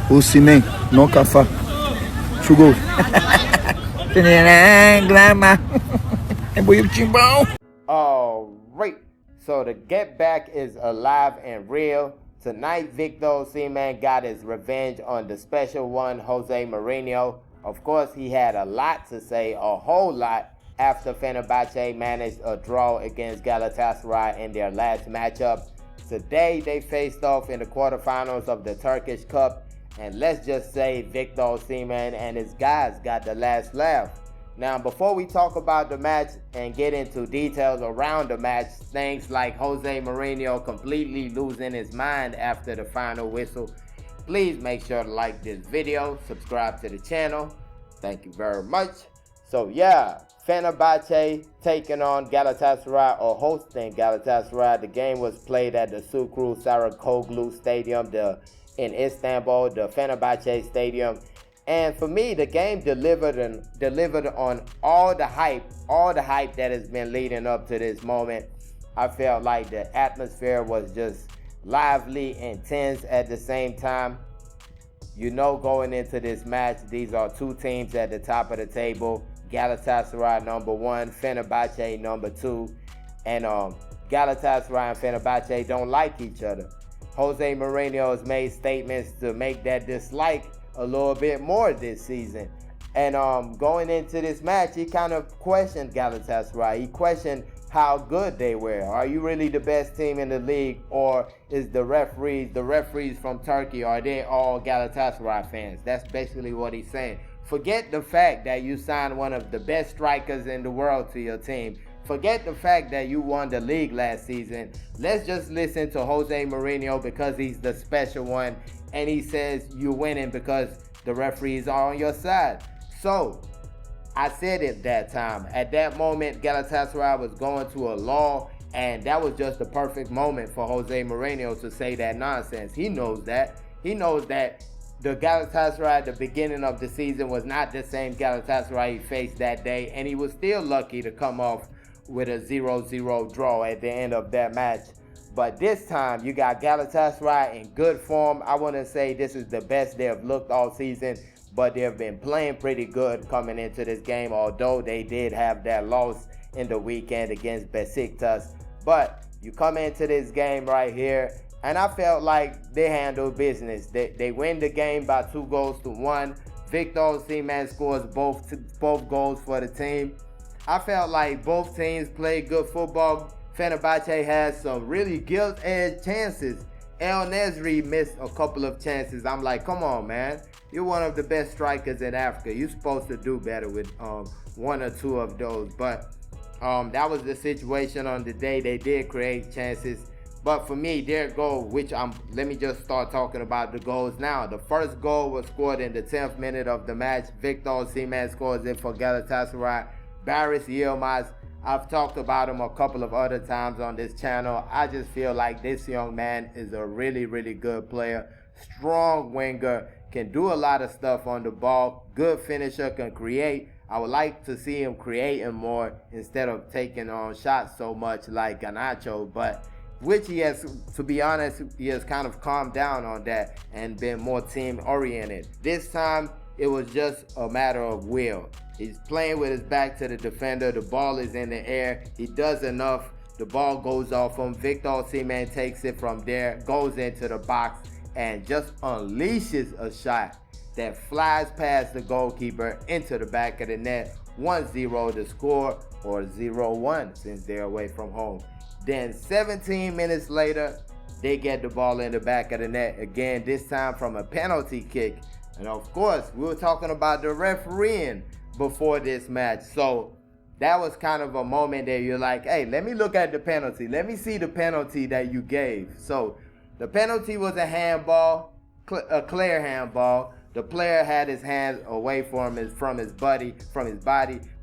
Osimhen, no kafa. Chugo. Grama. All right. So the get back is alive and real. Tonight, Victor Osimhen got his revenge on the special one, Jose Mourinho. Of course, he had a lot to say, a whole lot, after Fenerbahce managed a draw against Galatasaray in their last matchup. Today, they faced off in the quarterfinals of the Turkish Cup. And let's just say Victor Osimhen and his guys got the last laugh. Now, before we talk about the match and get into details around the match, things like Jose Mourinho completely losing his mind after the final whistle, please make sure to like this video, subscribe to the channel. Thank you very much. So yeah, Fenerbahce taking on Galatasaray, or hosting Galatasaray. The game was played at the Sukru Sarıkoglu Stadium in Istanbul, the Fenerbahce Stadium. And for me, the game delivered on all the hype that has been leading up to this moment. I felt like the atmosphere was just lively, intense at the same time. You know, going into this match, these are two teams at the top of the table. Galatasaray number 1, Fenerbahce number 2. And Galatasaray and Fenerbahce don't like each other. Jose Mourinho has made statements to make that dislike a little bit more this season. And going into this match, he kind of questioned Galatasaray. He questioned how good they were. Are you really the best team in the league, or is the referees from Turkey, are they all Galatasaray fans? That's basically what he's saying. Forget the fact that you signed one of the best strikers in the world to your team. Forget the fact that you won the league last season. Let's just listen to Jose Mourinho, because he's the special one, and he says you're winning because the referees are on your side. So I said it that time. At that moment, Galatasaray was going to a lull, and that was just the perfect moment for Jose Mourinho to say that nonsense. He knows that. He knows that the Galatasaray at the beginning of the season was not the same Galatasaray he faced that day, and he was still lucky to come off with a 0-0 draw at the end of that match. But this time, you got Galatasaray in good form. I wouldn't say this is the best they have looked all season, but they have been playing pretty good coming into this game, although they did have that loss in the weekend against Besiktas. But you come into this game right here, and I felt like they handled business. They win the game by 2-1. Victor Osimhen scores both goals for the team. I felt like both teams played good football. Fenerbahce had some really gilt-edged chances. El Nesri missed a couple of chances. I'm like, come on, man. You're one of the best strikers in Africa. You're supposed to do better with one or two of those. But that was the situation on the day. They did create chances. But for me, their goal, let me just start talking about the goals now. The first goal was scored in the 10th minute of the match. Victor Osimhen scores it for Galatasaray. Barış Yilmaz, I've talked about him a couple of other times on this channel. I just feel like this young man is a really, really good player. Strong winger, can do a lot of stuff on the ball. Good finisher, can create. I would like to see him creating more instead of taking on shots so much like Garnacho, but which he has, to be honest, he has kind of calmed down on that and been more team oriented. This time, it was just a matter of will. He's playing with his back to the defender. The ball is in the air. He does enough. The ball goes off him. Victor Osimhen takes it from there, goes into the box, and just unleashes a shot that flies past the goalkeeper into the back of the net. 1-0 to score, or 0-1 since they're away from home. Then 17 minutes later, they get the ball in the back of the net again, this time from a penalty kick. And of course, we were talking about the refereeing before this match. So that was kind of a moment that you're like, hey, let me look at the penalty. Let me see the penalty that you gave. So the penalty was a handball, a clear handball. The player had his hands away from his body,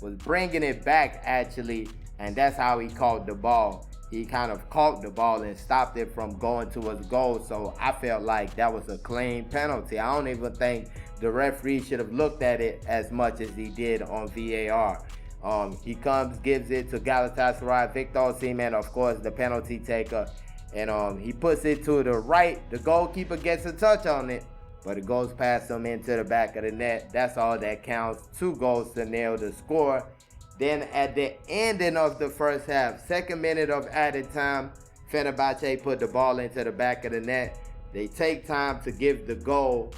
was bringing it back actually, and that's how he caught the ball. He kind of caught the ball and stopped it from going to his goal. So I felt like that was a clean penalty. I don't even think the referee should have looked at it as much as he did on VAR. He comes, gives it to Galatasaray. Victor Osimhen, of course, the penalty taker. And he puts it to the right. The goalkeeper gets a touch on it. but it goes past him into the back of the net. That's all that counts. 2-0 to score. Then at the ending of the first half, 2nd minute of added time, Fenerbahce put the ball into the back of the net. They take time to give the goal,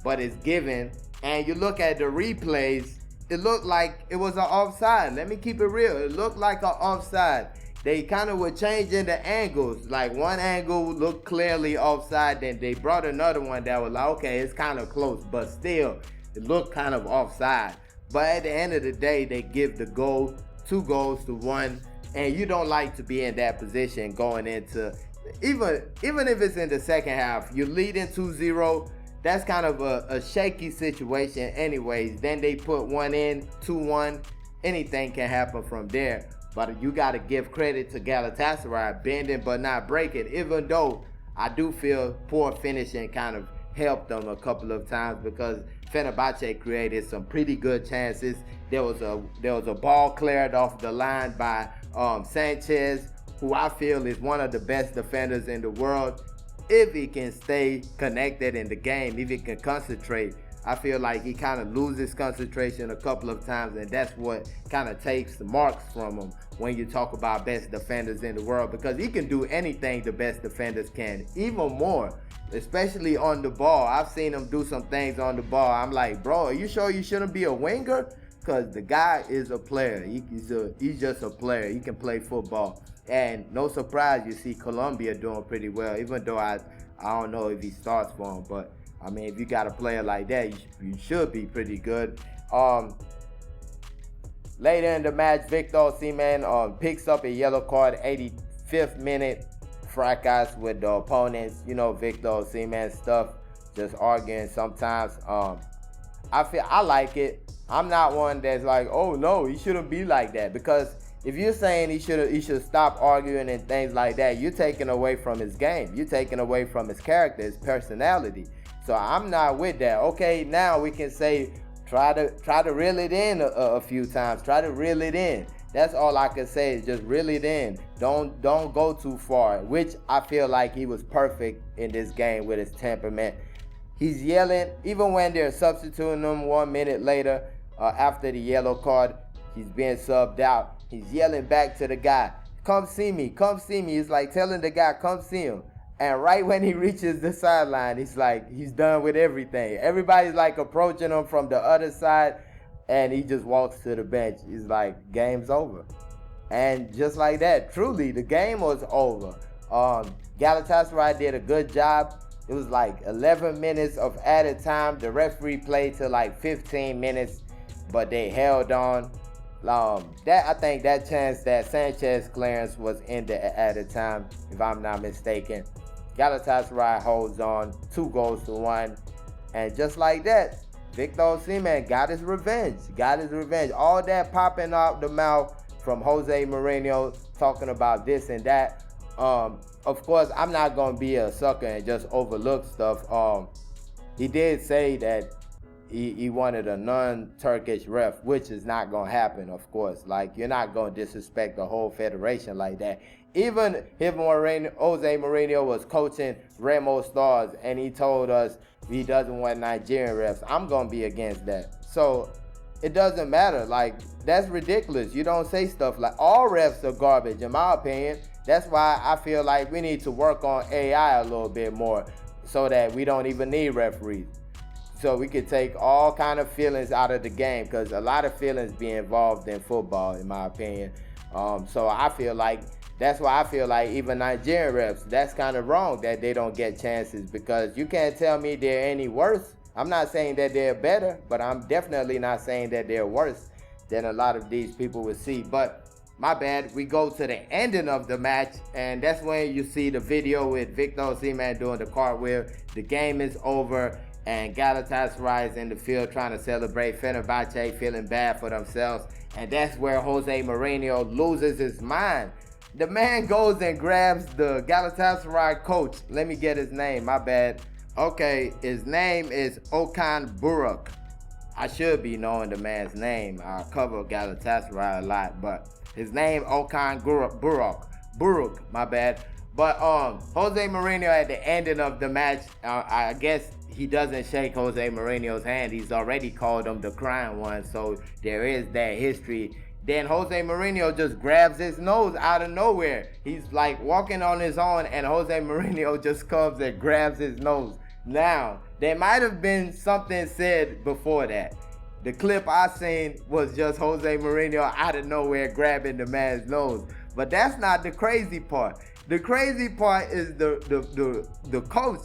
but it's given. And you look at the replays, it looked like it was an offside. Let me keep it real. It looked like an offside. They kind of were changing the angles. Like one angle looked clearly offside, then they brought another one that was like, okay, it's kind of close, but still, it looked kind of offside. But at the end of the day, they give the goal, 2-1, and you don't like to be in that position going into, even if it's in the second half, you're leading 2-0, that's kind of a shaky situation anyways. Then they put one in, 2-1, anything can happen from there. But you got to give credit to Galatasaray, bending but not breaking, even though I do feel poor finishing kind of helped them a couple of times because Fenerbahce created some pretty good chances. There was a ball cleared off the line by Sanchez, who I feel is one of the best defenders in the world. If he can stay connected in the game, if he can concentrate, I feel like he kind of loses concentration a couple of times, and that's what kind of takes the marks from him when you talk about best defenders in the world, because he can do anything the best defenders can, even more, especially on the ball. I've seen him do some things on the ball. I'm like, bro, are you sure you shouldn't be a winger? Because the guy is a player. He's just a player. He can play football. And no surprise, you see Colombia doing pretty well, even though I don't know if he starts for him. But, I mean, if you got a player like that, you should be pretty good. Later in the match, Victor Osimhen picks up a yellow card, 85th minute, fracas with the opponents. You know, Victor Osimhen stuff, just arguing sometimes. I like it. I'm not one that's like, oh no, he shouldn't be like that, because if you're saying he should stop arguing and things like that, you're taking away from his game. You're taking away from his character, his personality. So I'm not with that. Okay, now we can say try to reel it in a few times. Try to reel it in. That's all I can say, is just reel it in. Don't go too far, which I feel like he was perfect in this game with his temperament. He's yelling, even when they're substituting him 1 minute later after the yellow card, he's being subbed out. He's yelling back to the guy, come see me, come see me. He's like telling the guy, come see him. And right when he reaches the sideline, he's like, he's done with everything. Everybody's like approaching him from the other side, and he just walks to the bench. He's like, game's over. And just like that, truly, the game was over. Galatasaray did a good job. It was like 11 minutes of added time. The referee played till like 15 minutes, but they held on. I think that chance, that Sanchez clearance, was in the added time, if I'm not mistaken. Galatasaray holds on, 2-1, and just like that, Victor Osimhen got his revenge. All that popping out the mouth from Jose Mourinho, talking about this and that. Of course, I'm not gonna be a sucker and just overlook stuff. He did say that he wanted a non-Turkish ref, which is not going to happen, of course. Like, you're not going to disrespect the whole federation like that. Even if Jose Mourinho was coaching Remo Stars and he told us he doesn't want Nigerian refs, I'm going to be against that. So it doesn't matter. Like, that's ridiculous. You don't say stuff like, all refs are garbage, in my opinion. That's why I feel like we need to work on AI a little bit more so that we don't even need referees. So we could take all kind of feelings out of the game, because a lot of feelings be involved in football, in my opinion. So I feel like, that's why I feel like even Nigerian refs, that's kind of wrong that they don't get chances, because you can't tell me they're any worse. I'm not saying that they're better, but I'm definitely not saying that they're worse than a lot of these people would see. But my bad, we go to the ending of the match, and that's when you see the video with Victor Osimhen doing the cartwheel. The game is over, and Galatasaray is in the field trying to celebrate. Fenerbahce feeling bad for themselves. And that's where Jose Mourinho loses his mind. The man goes and grabs the Galatasaray coach. Let me get his name, my bad. Okay, his name is Okan Buruk. I should be knowing the man's name. I cover Galatasaray a lot, but his name, Okan Buruk, my bad. But Jose Mourinho at the ending of the match, I guess he doesn't shake Jose Mourinho's hand. He's already called him the crying one, so there is that history. Then Jose Mourinho just grabs his nose out of nowhere. He's like walking on his own, and Jose Mourinho just comes and grabs his nose. Now, there might have been something said before that. The clip I seen was just Jose Mourinho out of nowhere grabbing the man's nose. But that's not the crazy part. The crazy part is the coach,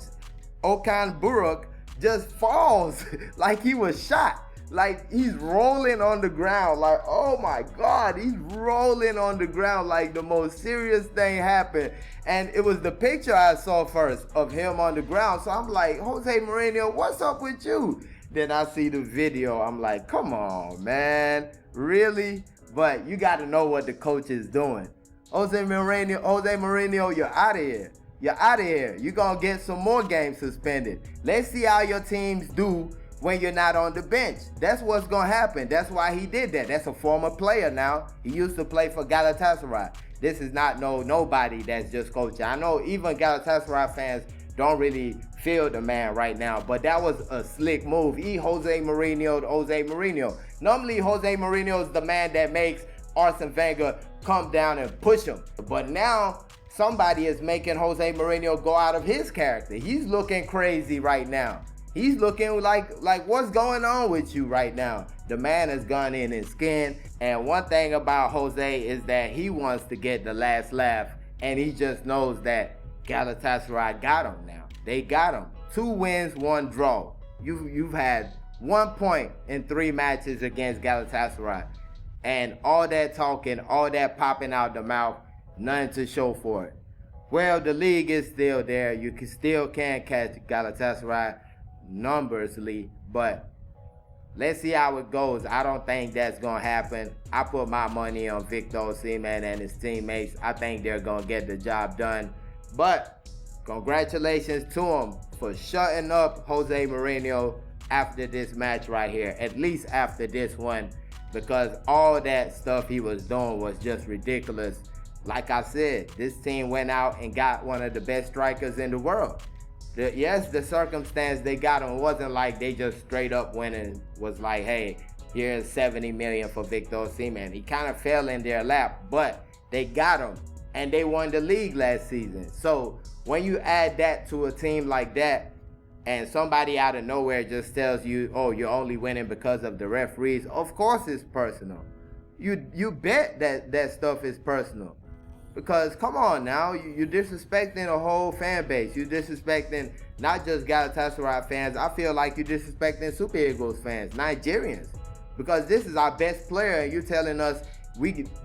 Okan Buruk, just falls like he was shot. Like he's rolling on the ground. Like, oh my God, he's rolling on the ground like the most serious thing happened. And it was the picture I saw first of him on the ground. So I'm like, Jose Mourinho, what's up with you? Then I see the video. I'm like, come on, man. Really? But you got to know what the coach is doing. Jose Mourinho, you're out of here. You're out of here. You're going to get some more games suspended. Let's see how your teams do when you're not on the bench. That's what's going to happen. That's why he did that. That's a former player now. He used to play for Galatasaray. This is not nobody that's just coaching. I know even Galatasaray fans don't really feel the man right now, but that was a slick move. Jose Mourinho. Normally, Jose Mourinho is the man that makes Arsene Wenger come down and push him. But now, somebody is making Jose Mourinho go out of his character. He's looking crazy right now. He's looking like what's going on with you right now? The man has gone in his skin. And one thing about Jose is that he wants to get the last laugh. And he just knows that Galatasaray got him now. They got him. 2 wins, 1 draw. You've had 1 point in 3 matches against Galatasaray. And all that talking, all that popping out the mouth, nothing to show for it. Well, the league is still there. You still can catch Galatasaray numbersly, but let's see how it goes. I don't think that's going to happen. I put my money on Victor Osimhen and his teammates. I think they're going to get the job done. But congratulations to him for shutting up Jose Mourinho after this match right here, at least after this one, because all that stuff he was doing was just ridiculous. Like I said, this team went out and got one of the best strikers in the world. Yes, the circumstance they got him wasn't like they just straight up went and was like, hey, here's $70 million for Victor Osimhen. He kind of fell in their lap, but they got him and they won the league last season. So when you add that to a team like that, and somebody out of nowhere just tells you, oh, you're only winning because of the referees, of course it's personal. You bet that stuff is personal. Because come on now, you're disrespecting a whole fan base. You're disrespecting not just Galatasaray fans. I feel like you're disrespecting Super Eagles fans, Nigerians. Because this is our best player and you're telling us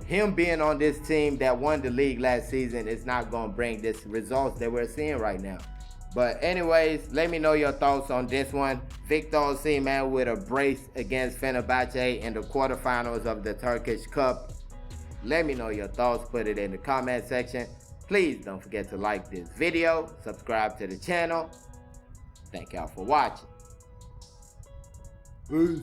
him being on this team that won the league last season is not going to bring this results that we're seeing right now. But anyways, let me know your thoughts on this one. Victor Osimhen with a brace against Fenerbahce in the quarterfinals of the Turkish Cup. Let me know your thoughts. Put it in the comment section. Please don't forget to like this video. Subscribe to the channel. Thank y'all for watching. Peace.